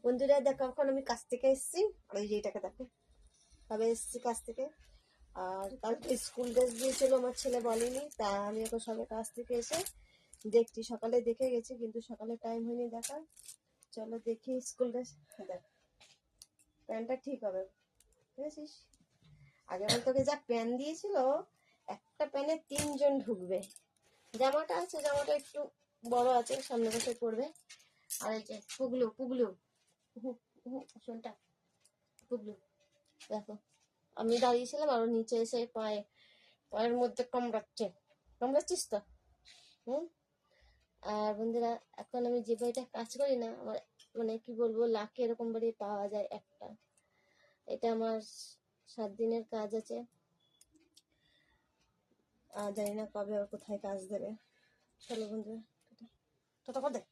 বন্ধুরা দেখো, এখন আমি কাজ থেকে এসেছি। আর এই যে এটাকে দেখো, কবে এসেছি কাজ থেকে। আর কালকে স্কুল ড্রেস দিয়েছিল, আমার ছেলে বলেনি, তা আমি এখন সবে কাজ থেকে এসে দেখছি। সকালে দেখে গেছি কিন্তু সকালে টাইম হয়নি দেখা। চলো দেখি স্কুল ড্রেস। দেখ, প্যান্টটা ঠিক হবে, বুঝেছিস? আগে আমার তোকে যা প্যান দিয়েছিল, একটা প্যানে 3 জন ঢুকবে। জামাটা আছে, জামাটা একটু বড় আছে, সামনে বসে পড়বে। আর এই যে পুগলু পুগলু শোনটা পুগলু, দেখো আমি দাঁড়িয়েছিলাম আর ও নিচে এসে পায়ের মধ্যে কামড়াচ্ছিস তো। হুম। আর বন্ধুরা, এখন আমি যে বাড়িটা কাজ করি না, আমার মানে কি বলবো, লাখে এরকম বাড়ি পাওয়া যায় একটা। এটা আমার 7 দিনের কাজ আছে। আর জানি না কবে আর কোথায় কাজ দেবে। চলো বন্ধুরা, টাটা করে দে।